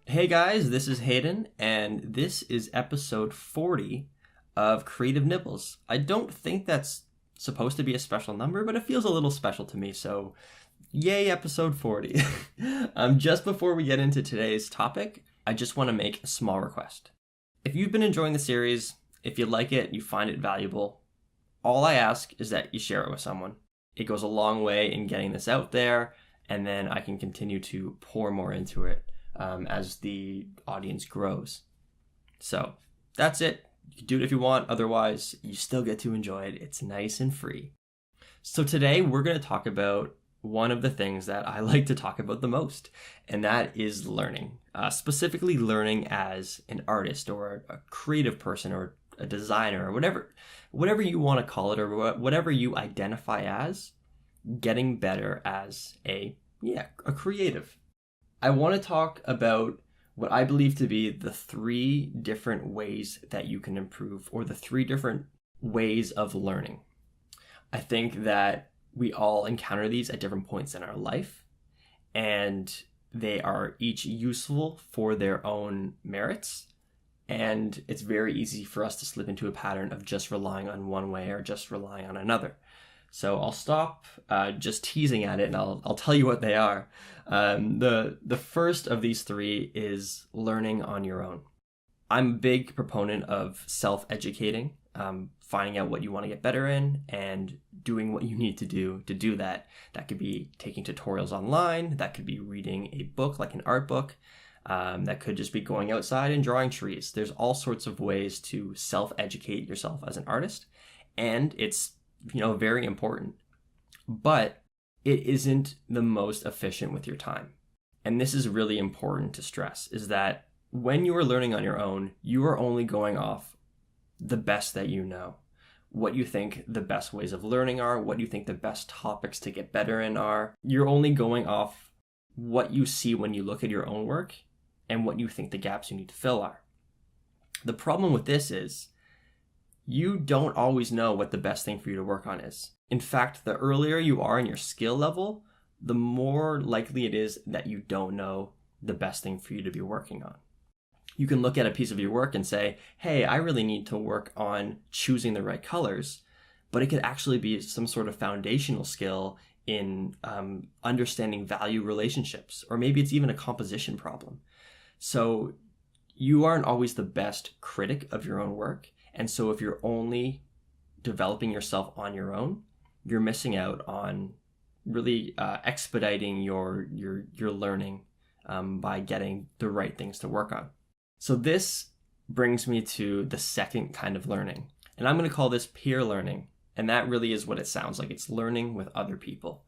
Hey guys, this is Hayden, and this is episode 40 of Creative Nibbles. I don't think that's supposed to be a special number, but it feels a little special to me, so yay, episode 40. Just before we get into today's topic, I just want to make a small request. If you've been enjoying the series, if you like it, you find it valuable, all I ask is that you share it with someone. It goes a long way in getting this out there, and then I can continue to pour more into it as the audience grows. So that's it. You can do it if you want. Otherwise, you still get to enjoy it. It's nice and free. So today we're going to talk about one of the things that I like to talk about the most, and that is learning. Specifically learning as an artist or a creative person or a designer or whatever you want to call it, or whatever you identify as, getting better as a creative. I want to talk about what I believe to be the 3 different ways that you can improve, or the 3 different ways of learning. I think that we all encounter these at different points in our life, and they are each useful for their own merits. And it's very easy for us to slip into a pattern of just relying on one way or just relying on another. So I'll stop just teasing at it, and I'll tell you what they are. The first of these 3 is learning on your own. I'm a big proponent of self-educating, finding out what you want to get better in and doing what you need to do that. That could be taking tutorials online. That could be reading a book, like an art book. That could just be going outside and drawing trees. There's all sorts of ways to self-educate yourself as an artist, and it's very important, but it isn't the most efficient with your time. And this is really important to stress, is that when you are learning on your own, you are only going off the best that you know, what you think the best ways of learning are, what you think the best topics to get better in are. You're only going off what you see when you look at your own work and what you think the gaps you need to fill are. The problem with this is you don't always know what the best thing for you to work on is. In fact, the earlier you are in your skill level, the more likely it is that you don't know the best thing for you to be working on. You can look at a piece of your work and say, hey, I really need to work on choosing the right colors, but it could actually be some sort of foundational skill in understanding value relationships, or maybe it's even a composition problem. So you aren't always the best critic of your own work. And so if you're only developing yourself on your own, you're missing out on really expediting your learning by getting the right things to work on. So this brings me to the second kind of learning. And I'm going to call this peer learning. And that really is what it sounds like. It's learning with other people.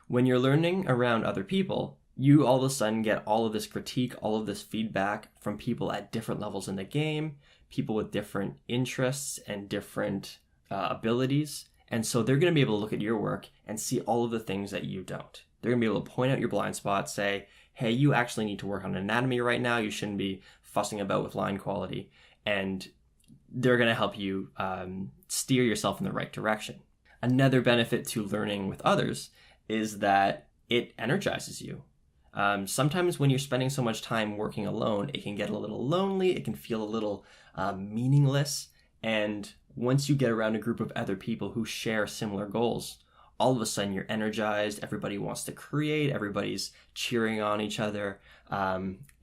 When you're learning around other people, you all of a sudden get all of this critique, all of this feedback from people at different levels in the game, people with different interests and different abilities. And so they're going to be able to look at your work and see all of the things that you don't. They're going to be able to point out your blind spots, say, hey, you actually need to work on anatomy right now. You shouldn't be fussing about with line quality. And they're going to help you steer yourself in the right direction. Another benefit to learning with others is that it energizes you. Sometimes when you're spending so much time working alone, it can get a little lonely. It can feel a little meaningless. And once you get around a group of other people who share similar goals, all of a sudden you're energized. Everybody wants to create. Everybody's cheering on each other.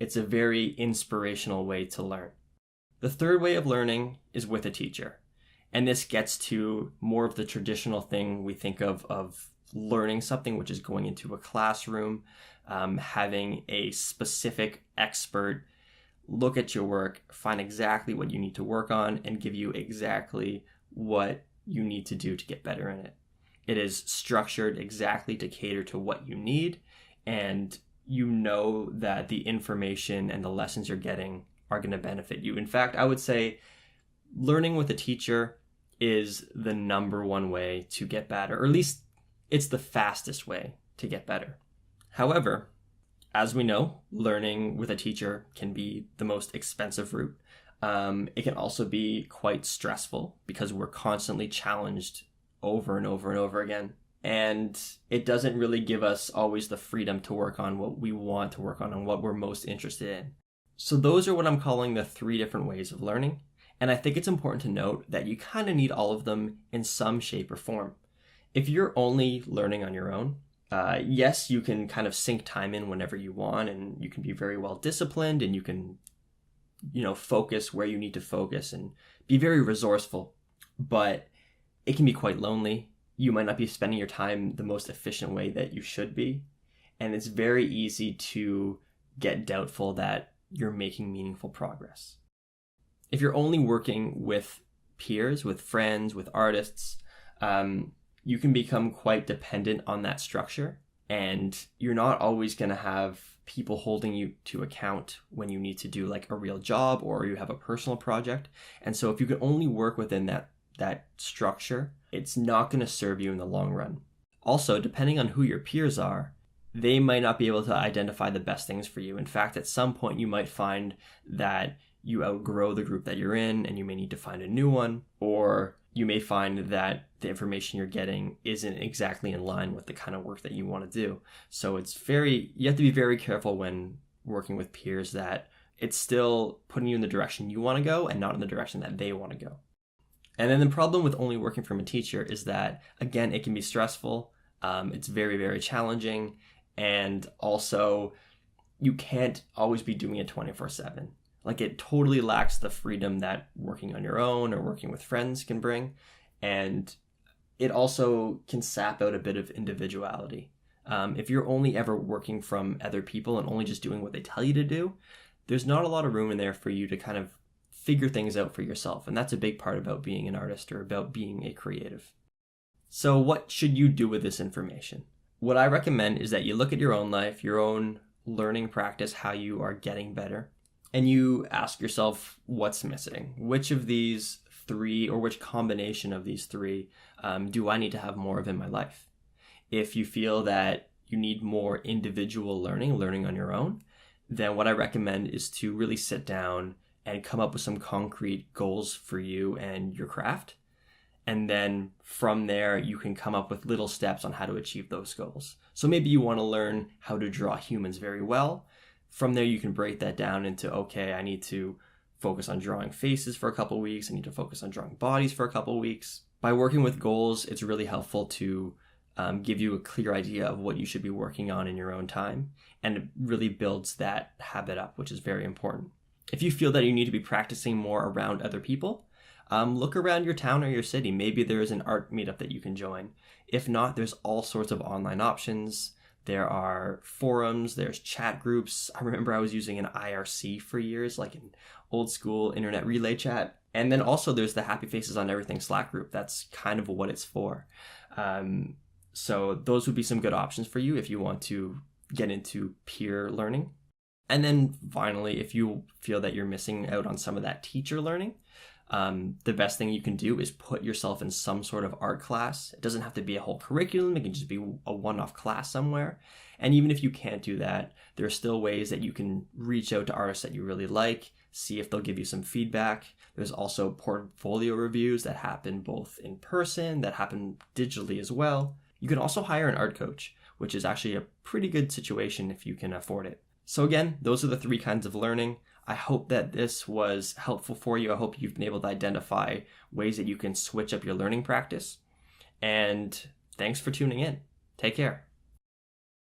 It's a very inspirational way to learn. The third way of learning is with a teacher. And this gets to more of the traditional thing we think of learning something, which is going into a classroom, having a specific expert look at your work, find exactly what you need to work on, and give you exactly what you need to do to get better in it. It is structured exactly to cater to what you need, and you know that the information and the lessons you're getting are going to benefit you. In fact, I would say learning with a teacher is the number one way to get better, or at least it's the fastest way to get better. However, as we know, learning with a teacher can be the most expensive route. It can also be quite stressful because we're constantly challenged over and over and over again. And it doesn't really give us always the freedom to work on what we want to work on and what we're most interested in. So those are what I'm calling the 3 different ways of learning. And I think it's important to note that you kind of need all of them in some shape or form. If you're only learning on your own, yes, you can kind of sink time in whenever you want, and you can be very well disciplined, and you can, focus where you need to focus and be very resourceful. But it can be quite lonely. You might not be spending your time the most efficient way that you should be. And it's very easy to get doubtful that you're making meaningful progress. If you're only working with peers, with friends, with artists, you can become quite dependent on that structure, and you're not always going to have people holding you to account when you need to do like a real job or you have a personal project. And so if you can only work within that structure, it's not going to serve you in the long run. Also, depending on who your peers are, they might not be able to identify the best things for you. In fact, at some point you might find that you outgrow the group that you're in and you may need to find a new one, or you may find that the information you're getting isn't exactly in line with the kind of work that you want to do. So you have to be very careful when working with peers that it's still putting you in the direction you want to go and not in the direction that they want to go. And then the problem with only working from a teacher is that, again, it can be stressful. It's very, very challenging. And also, you can't always be doing it 24/7. Like, it totally lacks the freedom that working on your own or working with friends can bring. And it also can sap out a bit of individuality. If you're only ever working from other people and only just doing what they tell you to do, there's not a lot of room in there for you to kind of figure things out for yourself. And that's a big part about being an artist or about being a creative. So what should you do with this information? What I recommend is that you look at your own life, your own learning practice, how you are getting better, and you ask yourself what's missing. Which of these 3 or which combination of these 3 do I need to have more of in my life? If you feel that you need more individual learning on your own, then what I recommend is to really sit down and come up with some concrete goals for you and your craft. And then from there, you can come up with little steps on how to achieve those goals. So maybe you want to learn how to draw humans very well. From there, you can break that down into, okay, I need to focus on drawing faces for a couple weeks. I need to focus on drawing bodies for a couple weeks. By working with goals, it's really helpful to give you a clear idea of what you should be working on in your own time. And it really builds that habit up, which is very important. If you feel that you need to be practicing more around other people, look around your town or your city. Maybe there is an art meetup that you can join. If not, there's all sorts of online options. There are forums, there's chat groups. I remember I was using an IRC for years, like an old school internet relay chat. And then also there's the Happy Faces on Everything Slack group. That's kind of what it's for. So those would be some good options for you if you want to get into peer learning. And then finally, if you feel that you're missing out on some of that teacher learning, the best thing you can do is put yourself in some sort of art class. It doesn't have to be a whole curriculum. It can just be a one-off class somewhere. And even if you can't do that, there are still ways that you can reach out to artists that you really like, see if they'll give you some feedback. There's also portfolio reviews that happen both in person, that happen digitally as well. You can also hire an art coach, which is actually a pretty good situation if you can afford it. So again, those are the 3 kinds of learning. I hope that this was helpful for you. I hope you've been able to identify ways that you can switch up your learning practice. And thanks for tuning in. Take care.